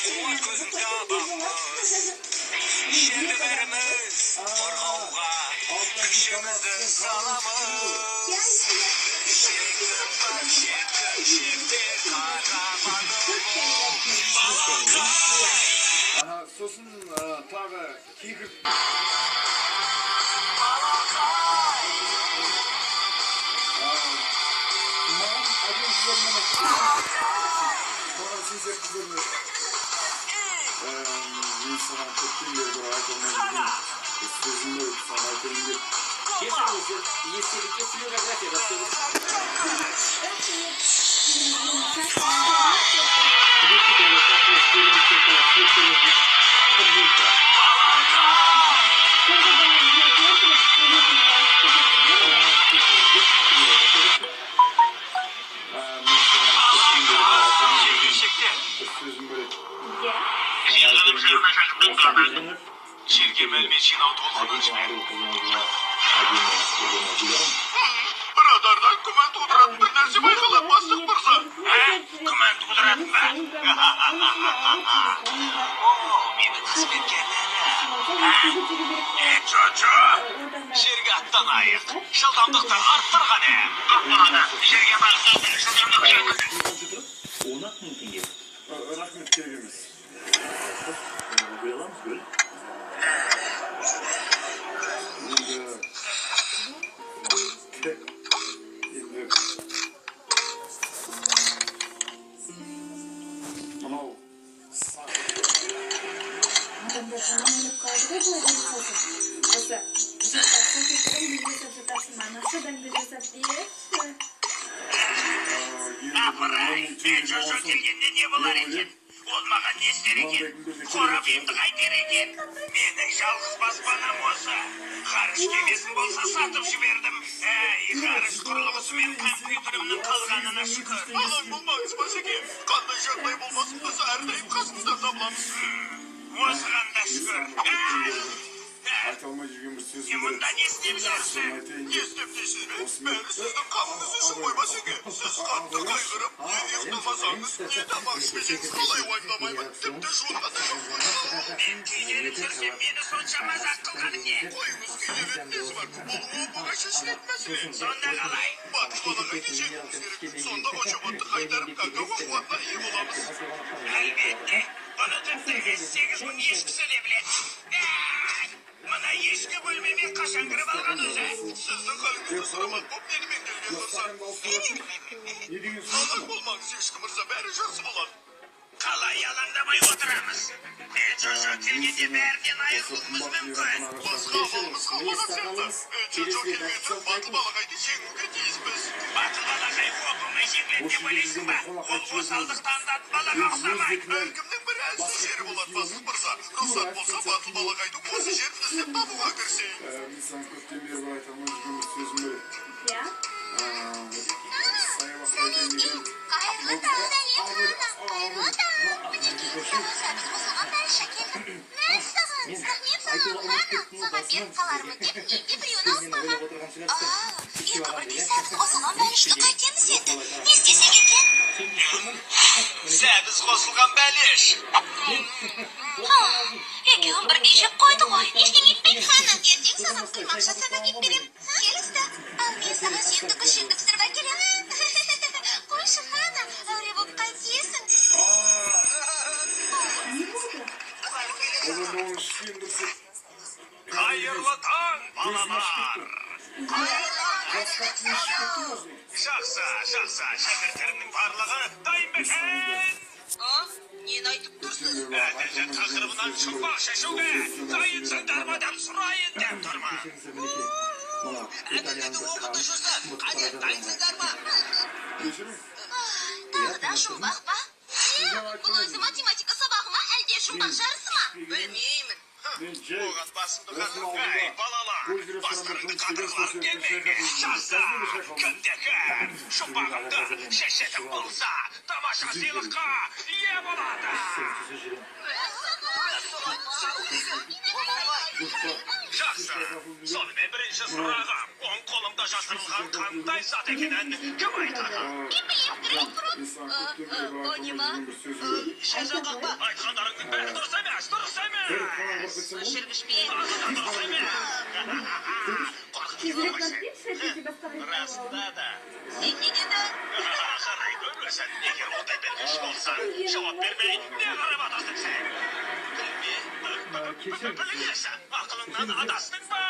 Umut gözümüze bakmış. Şehirlerimiz korkauga kişimizi salamız. Şimdi çifti kahramanımız. Aha, sosun tağı kekik. Bana size kızılır. İnsana tepki veriyor. Ait olmalı. Sözünde sana aykırı. Если флюорография расстроилась. Черге мәліметшін аутолғанын Радардан күмән тудыратын бір нәрсе байқалап бастық мырза. Күмән тудыратын ба? Мені қызметкерлері. Чо-чо, жерге аттанайық. Жылдамдықты арттырған жерге бағыттап жылдамдықты жүргізіп. 10 мың теңге. Рахмет керек емес. Қойыламыз бөл. Адамдар жаман өліп қалды ғой былай жасалса. Осы жұрттарсын кеткен неге жасатасың манасы дәмді жасап берші. Апырай, мен жо-жо келгенде не болар екен? Ол маған не істер екен? Қорап емді қайтер екен? Менің жалғыз баспанам осы. Ғарыш кемесін болса сатып жібердім. Ғарыш құрылғысы мен компьютерімнің қалғанына шүкір. Алаң болмаңыз басеке. Қандай жағдай болмасын болса әрдайым қасыңызда табыламыз. Осыған да шүкір. Айталмай жүрген бір сөзім бар. Мұнда не істеп жүрсің? Не істеп дейсіз бе? Бәрі сіздің қамыңыз үшін ғой басеке. Сіз қатты қайғырып, не ұйықтамасаңыз, не тамақ ішпесеңіз қалай уайымдамаймын. Тіпті жуынға да жоқ. Мен күйделіп жүрсем, мені сонша мазақ қылғаны не? Қойыңыз күйделіп несі бар? Бұл оп-оңай шешілетін мәселе. Сонда қалай? Батыс балаға кешек керек. Сонда очаматты қайтарып какао қуатына ие боламыз. Әлбетте, бұны тіпті 8 мың ешкісі де біледі. Мына ешкі бөлмеме қашан кіріп алған өзі? Сіздің қалыңызды сұрамат боп менімен келген мырза. Алаң болмаңыз ешкі мырза, бәрі жақсы болады. Қалай алаңдамай отырамыз? Жо-жо келгенде бәрінен айырылуымыз мүмкін. Басқа амалымыз қалмаған сияқты. Жо-жо келгенде батыл балағайды жеңуге тиіспіз. Батыл балағай оп-оңай жеңіледі деп ойлайсың ба? Ол осалдықтан да балаға ұқсамайды. Әлгімнің бір әлсіз жері болады бастық мырза. Рұқсат болса батыл балағайды осы жерді іздеп табуға кірсе. Инсан көптен бері бар айталмай жүрген бір сөзім бар. Я? Қайырлы таң, қайырлы таң. Мінекей, сәбіз қосылған бәліш әкелдім. Мәссаған, сағынып саған саған беріп қалармын деп неге біреуін алып қалған? Екі бірдей сәбіз қосылған бәлішті қайтеміз енді? Не істесек екен? Сәбіз қосылған бәліш. Екеуін бірдей жеп қойды ғой. Ештеңе етпейді хана. Ертең саған құймақ жасап әкеп берем. Келісті. Ал мен саған сендік ішіңді пісіріп әкелем. Қойшы хана, әуре болып қайтесің. Қайырлы таң, балалар. Жақсы, шәкірттерімнің барлығы дайын бекен. Нені айтып тұрсыз? Әділжі тақырыбынан шықпақ шашуге дайынсыңдар ма деп сұрайын деп тұрма. Әділдегі оқыты жүрсі, қане дайынсыңдар ма? Тағыдан жұмбақ па? Бұл өзі математика сабағы ма, әлде жұмбақ жарысы ма? Білмеймін. Оған басымды қағып, әй балалар, бастарыңды қатырғыларым келмейді. Жақсы, күндегі жұмбағымды шешетім болса, тамаша сыйлыққа ие болады. Жақсы, сонымен бірінші сұрағым, оң қолымда жасырылған қандай зат екенін кім айтады? Мен білем, грейпфрут. Oyma. Şezen kalkma. Aytkanlarыңның бәрі дұрыс емес, дұрыс емес. Шыргышпей. Дұрыс емес. Тезірек бәлкем, шәкірті басқалай Расында да. Сен не дедің? Қарай көрмесін, егер ондай белгіш болсаң, жауап бермей, не қарап атасың сен? Білмейсің, ақылыңнан адастың ба?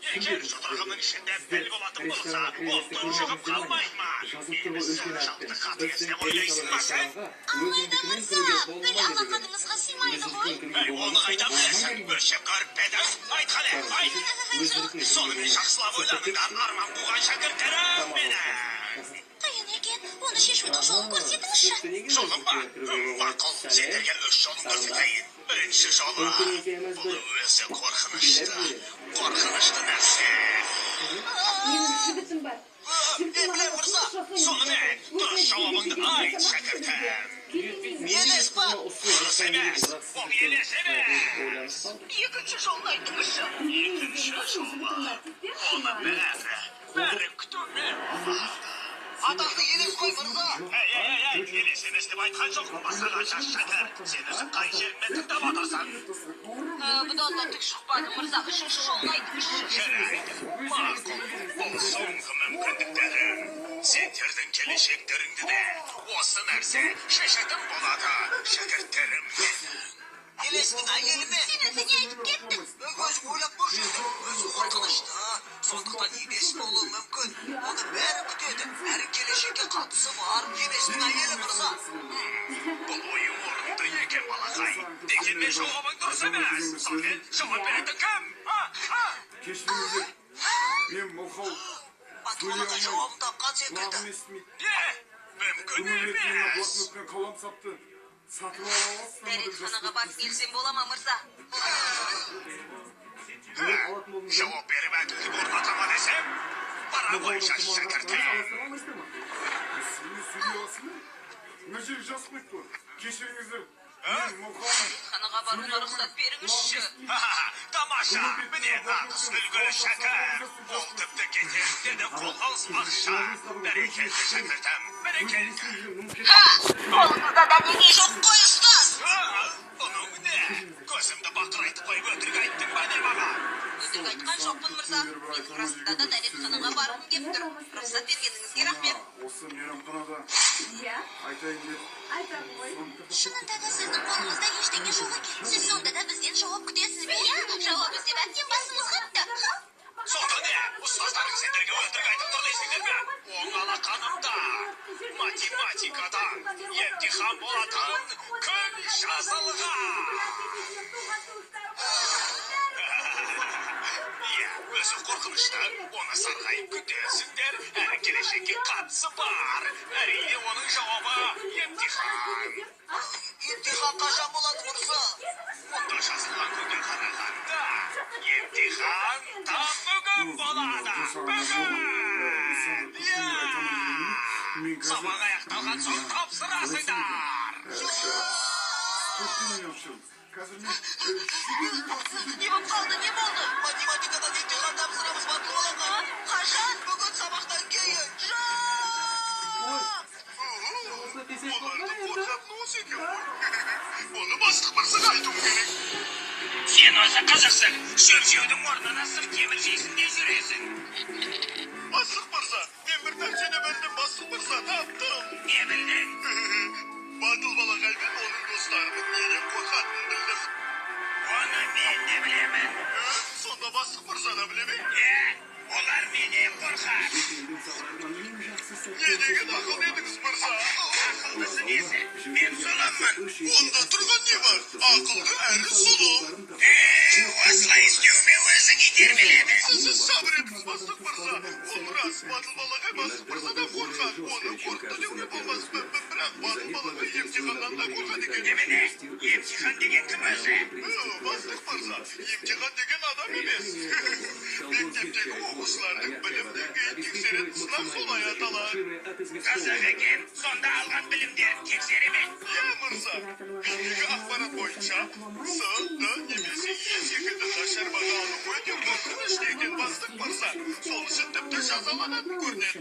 Егер жұдырғының ішінде бел болатын болса, ол тұншығып қалмайды ма? Мені соншалықты қатыгез деп ойлайсың ба сен? Алайда мырза, гүл алақаныңызға сыймайды ғой. Оны қайда білесің? Өлшеп көріп пе едің? Айтқан ем, айт! Сонымен жақсылап ойладыңдар, арман қуған шәкірттерім мені! Қиын екен, оны шешудің жолын көрсетіңізші. Жолым ба? Мақұл, сендерге өз жолын көрсетейін. Бірінші жолы. Бұл өзі қорқынышты нәрсе. Менің жігітім бар. Епле мырза, сонымен дұрыс жауабыңды айт, шәкіртім. Елес па? Дұрыс емес, ол елес емес. Екінші жолын айтыңызшы. Екінші жолы. Оны бәрі күтумен. Атақты елес қой мырза. Елес емес деп айтқан жоқ. Басаға жас шәкір. Сен өзің қай жеріңмен тыңдап отырсың? Бұдан да түк шықпады мырза, үшінші жолын айтыңызшы. Жарайды. Мақұл. Бұл соңғы мүмкіндіктерім. Сендердің келешектеріңді де осы нәрсе шешетін болады, шәкірттерім менің. Елестің әйелі ме? Сен өзі не айтып кеттің? Өзім ойлап көршілдім. Өзі қорқынышты. Сондықтан елес болуы мүмкін. Оны бәрі күтеді. Әрі келешекке қатысы бар. Елестің әйелі мырза. Бұл ойы орынды екен балақай. Дегенмен жауабың дұрыс емес. Сонымен жауап беретін кім? Кешіріңіздер, мен мылқау Батуалаға жауабын тапқан секілді. құлағым естімейді. Мүмкін Үміметімнен емес. блокнотпен қалам сапты. Сатып ала аласыздар ма деп Дәретханаға барып келсем бола ма мырза? Жауап беріп әділдік орнатама десем, бара ғой жас шәкіртім. Сені сөйлей аласың ба? Мына жер жас қойып қой. Кешіріңіздер, мен мылқаумын. Дәретханаға баруға рұқсат беріңізші. Тамаша, міне нағыз үлгілі шәкір. Ол тіпті кетерінде де қолғалыс ақша. Бәрекелді шәкіртім, бәрекелді. Қолыңызда дәнеңе жоқ қой ұстаз. Оның не? Көзімді бақырайтып қойып өтірік айттың ба не маған? Өтірік айтқан жоқпын мырза. Мен расында да дәретханаға барғым кеп тұр. Рұқсат бергеніңізге рахмет. Осы мейрамханада Иә, айтайын деп айтамын ғой. Шынында да сіздің қолыңызда ештеңе жоқ екен. Сіз сонда да бізден жауап күтесіз бе? Иә, жауап іздеп әбден басымыз қатты. Сонда не? Ұстаздарың сендерге өтірік айтып тұр дейсіңдер ме? Оң алақанымда. Математикадан емтихан болатын күн жазылған. Иә, өзі қорқынышты. Оны сарғайып күтесіңдер. Әрі келешекке қатысы бар. Әрине оның жауабы емтихан. Емтихан қашан болады мырза? Мұнда жазылған күнге қарағанда емтихан там бүгін болады. Бүгін! Иә! Сабақ аяқталған соң тапсырасыңдар. қазір мен Не болып қалды, не болды? Математикадан емтихан тапсырамыз Батуалаға. Қашан? Бүгін сабақтан кейін. Оларды қорқатын осы екен ғой. Оны бастық мырзаға айтуым керек. Сен өзі қызықсың. Шөп жеудің орнына сыр темір жейсің де жүресің. Бастық мырза, мен бір нәрсені білдім, бастық мырза, таптым. Не білдің? Батыл балағай мен оның достарының неден қорқатынын білдім. Оны мен де білемін. Сонда бастық мырза да біле ме? Олар менен қорқады. Не деген ақыл едіңіз мырза? Ақылдысы несі? Мен сұлыммын. Онда тұрған не бар? Ақылды әрі сұлу. Осылай істеуіме өзің итермеледі. Сіз сабыр етіңіз бастық мырза. Ол рас, батыл балағай бастық мырзадан қорқады. Оны қорқты деуге болмас. Бірақ батыл балағай емтиханнан да қорқады екен. Немене? Емтихан деген кім өзі? Бастық мырза, емтихан деген адам емес. Мектептегі оқушылардың білім деңгейін тексеретін сынақ солай аталады. Қазақ екен, сонда алған білімдерін тексере ме? Иә, мырза. Менің ақпарат бойынша С, Д немесе Е секілді нашар баға алу өте қорқынышты екен бастық мырза. Сол үшін тіпті жазаланатын көрінеді.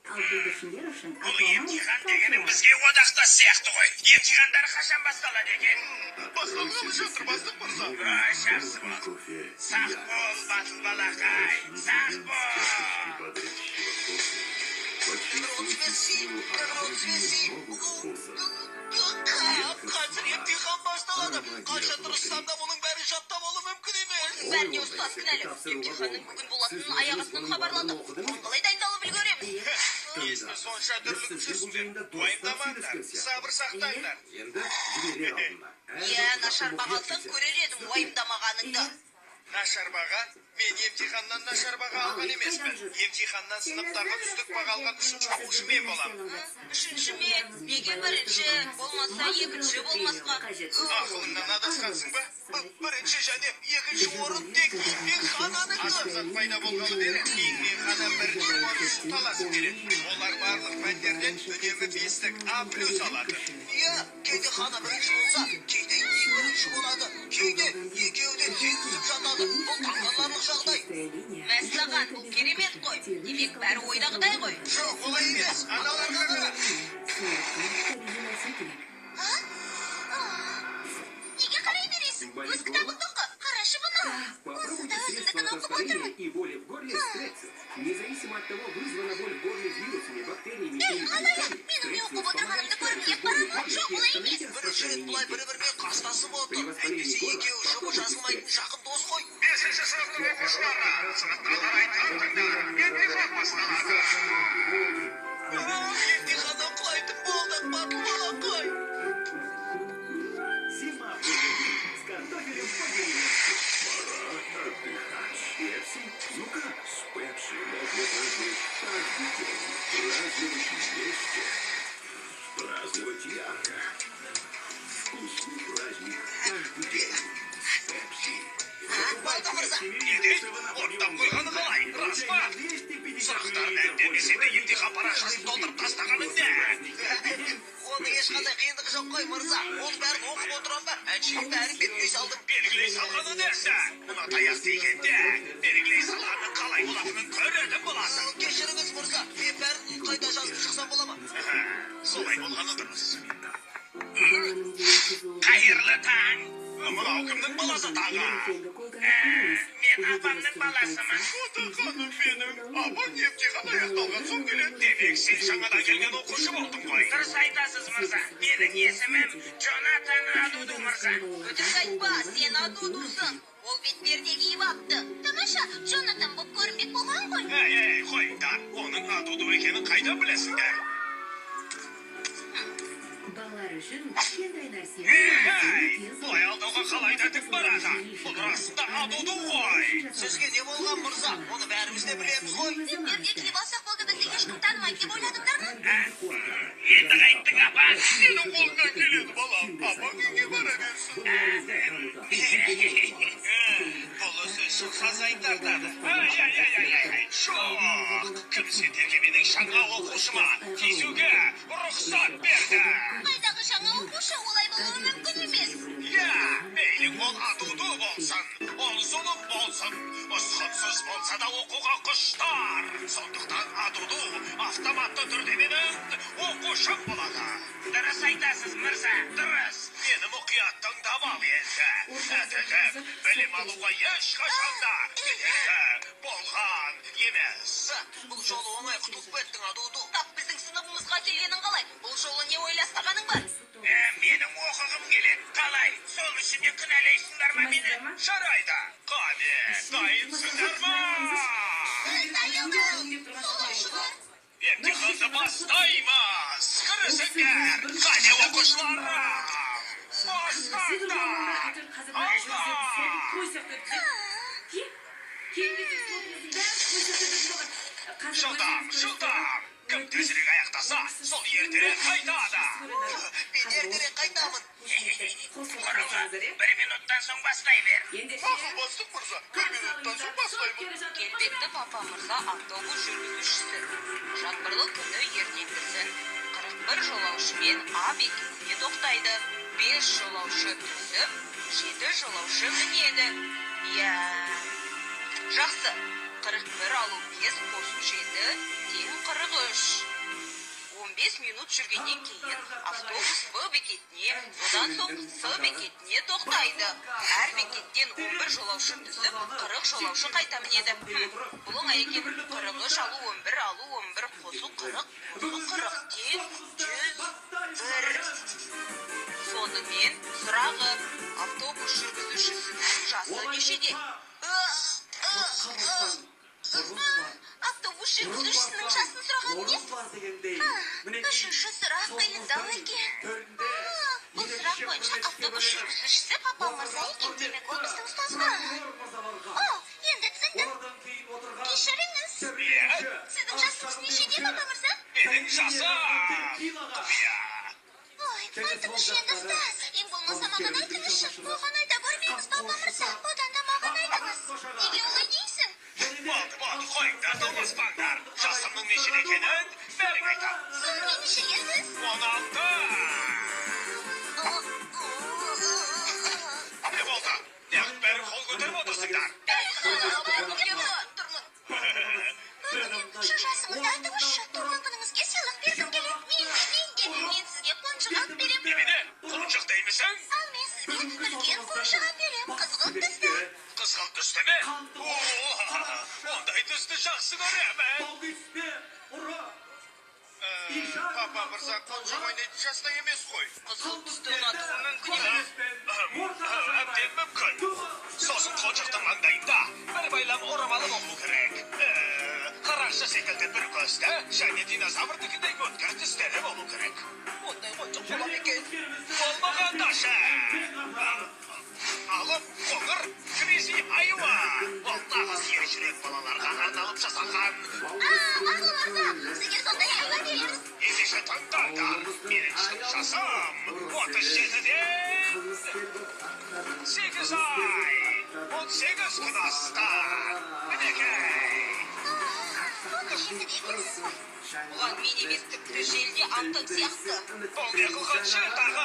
Ал бүлдіршіндер үшін Бұл емтихан дегенің бізге одақтас сияқты ғой. Емтихандар қашан басталады екен? Басталғалы жатыр бастық мырза. Жақсы бол. Сақ бол, батыл балақай. Сақ бол. Қазір емтихан басталады. Қанша тырыссам да мұның бәрін жаттап алу мүмкін емес. Бәріне ұстаз кінәлі. Емтиханның бүгін болатынын аяқ астынан хабарлады. Қалай дайындалып үлгереміз? Несіне сонша дүрліксізсіздер? Уайымдамаңдар, сабыр сақтаңдар. Енді жіберер алдында. Иә, нашар баға алсаң көрер едім уайымдамағаныңды. Нашар баға? Мен емтиханнан нашар баға алған емеспін. Емтиханнан сыныптағы үздік баға алған үшінші оқушы мен боламын. Үшінші мен, неге бірінші, болмаса екінші болмасқа. Ақылыңнан адасқансың ба? Бірінші және екінші орын тек еңбекхананың мақсат пайда болғалы бері еңбекхана бірінші орын үшін таласып келеді. Олар барлық пәндерден үнемі 5-тік А+ алады. Иә, кейде хана бірінші болса, кейде бірінші болады. Кейде екеуі де тең түсіп жатады. Бұл таңғаларлық жағдай. Мәслаған, бұл керемет қой. Демек бәрі ойдағыдай ғой. Жоқ, олай емес. Аналарға қара. Неге қарай бересің? Өз кітабыңды оқы. Қарашы бұны. Онсыз да өзімдікін оқып отырмын. и боли в горле стресс. Независимо от того, вызвана боль в горле вирусами, бактериями Ей, қалай? Менің не оқып отырғанымды көрмей барам ба? Жоқ, олай емес. Бірінші рет бұлай бір-бірімен қастасып отыр. Әйтпесе екеуі жұбы жазылмайтын жақын дос қой. 5-ші сыныптың оқушылары, сыныпқа қарай тартыңдар. Емтихан басталады. Емтиханнан құлайтын болдық, батыл балақай. Зима впереди, с картофелем по-деревенски. Пора отдыхать. Пепси? Ну как, с Пепси можно праздновать каждый день. Праздновать вместе. Праздновать ярко. Вкусный праздник каждый день. С Пепси. Балды мырза. Неде? Оттан қойғаны қалай? Рас па? Сұрақтарын әндемесе де емтихан парақшасын толтырып тастағаның не? Оның ешқандай қиындығы жоқ қой мырза. Оның бәрін оқып отырам ба? Әншейін бәрін белгілей салдым. Белгілей салғаны несі? Мына таяқ тигенде белгілей салғанның қалай болатынын көретін боласың. Кешіріңіз мырза. Мен бәрін қайта жазып шықсам бола ма? Солай болғаны дұрыс. Баланың деген қызуы Қайырлы таң. Мынау кімнің баласы тағы? Мен апамның баласымын. Отағаным менің. Апам емтихан аяқталған соң келеді. Демек сен жаңадан келген оқушы болдың ғой. Дұрыс айтасыз мырза. Менің есімім Джонатан Адуду мырза. Өтірік айтпа, сен Адудусың. Ол бетперде киіп апты. Тамаша, Джонатан боп көрінбек болған ғой. Ей, қойыңдар. Оның Адуду екенін қайда білесіңдер? балалар үшін кішкентай нәрсені Бұлай алдауға қалай тәртіп барады? Бұл расында Адуду ғой. Сізге не болған мырза? Оны бәріміз де білеміз ғой. Бетперде киіп алсақ болды бізді ешкім танымайды деп ойладыңдар ма? Енді қайттың апа. Сенің қолыңнан келеді балам. Апаң үйге бара берсін. Бұл сөз шықсаз айтардады. Ай. Жоқ. Кімсе теге менің жаңа оқушыма тиісуге рұқсат берді. Қайдағы жаңа оқушы олай болуы мүмкін емес. Иә, мейлі ол Адуду болсын, ол зұлым болсын, ұсқынсыз болса да оқуға құштар. Сондықтан Адуду автоматты түрде менің оқушым болады. Дұрыс айтасыз, мырза, дұрыс. Мені мұқият тыңдап ал енді. Әділім, білім алуға ешқашан да кедергі болған емес. Бұл жолы оңай құтылып кеттің Адуду. Тап біздің сыныбымызға келгенің қалай? Бұл жолы не ойластағаның бар? Менің оқығым келеді. Қалай? Сол үшін де кінәлайсыңдар ма мені? Жарайды. Қане, дайынсыңдар ма? Емтиханды бастаймыз. Кірісіңдер. Қане оқушылар. Бастаңдар. Жылдам. Кім тезірек аяқтаса, сол ертерек қайтады. Мен ертерек қайтамын. Құрыма, 1 минуттан соң бастай бер. Ақыл бастық мырза, 1 минуттан соң бастаймын. Келбетті папа мырза автобус жүргізушісі. Жаңбырлы күні ертеңгісі. 41 жолаушымен А бекетінде тоқтайды. 5 жолаушы түсіп, 7 жолаушы мінеді. Иә. Жақсы. 41 алу 5 қосу 7 тең 43. 15 минут жүргеннен кейін автобус Б бекетіне, одан соң С бекетіне тоқтайды. Әр бекеттен 11 жолаушы түсіп, 40 жолаушы қайта мінеді. Бұл оңай екен. 43 алу 11 алу 11 қосу 40, қосу 40 тең 101. Сонымен сұрағы, автобус жүргізушісінің жасы нешеде? Автобус жүргізушісінің жасын сұрағаныңыз? Үшінші сұрақ қиындау екен. Бұл сұрақ бойынша автобус жүргізушісі Папа мырза екен, демек ол біздің ұстазға. Енді түсіндім. Кешіріңіз. Сіздің жасыңыз нешеде, Папа мырза? Менің жасым. Ой, айтыңызшы енді ұстаз. Ең болмаса маған айтыңызшы. Оған айта көрмейміз, Папа мырза. Одан да маған айтыңыз. Неге олай дейсің? Болды, қойыңдар, талмаспаңдар. Жасымның нешеде екенін бәрің айтам. Сонымен нешегесіз? 16. Не болды? Неғып бәрі қол көтеріп отырсыңдар? Жасыңызды айтыңызшы. Туған күніңізге сыйлық бергім келеді. Мен сізге қонжық берем. Немене? Қонжық деймісің? Ал мен сізге үлкен қонжық берем. Қызғылт түсті. Қызғылт түсті ме? Ондай түсті жақсы көремін. Папа мырза қонжық ойнайтын жаста емес қой. Қызғылт түсті ұнатуы мүмкін емес. Әбден мүмкін. Сосын қонжықтың маңдайында бір байлам орамалы болу керек. Қарақшы секілді бір көзді және динозаврдікіндей өткір тістері болу керек. Ондай қонжық бола ма екен? Болмағанда ше. Алып қоңыр Кризи айуа. Ол нағыз ер жүрек балаларға арналып жасалған. Ақыл мырза, сізге сондай айуа береміз. Ендеше тыңдаңдар. Менің шын жасым 37-де 8 ай 18 күн асты. Мінекей. Оны жеті дегенсіз ғой. Бұған мен емес тіпті желде антон сияқты. Бұл не қылған жер тағы?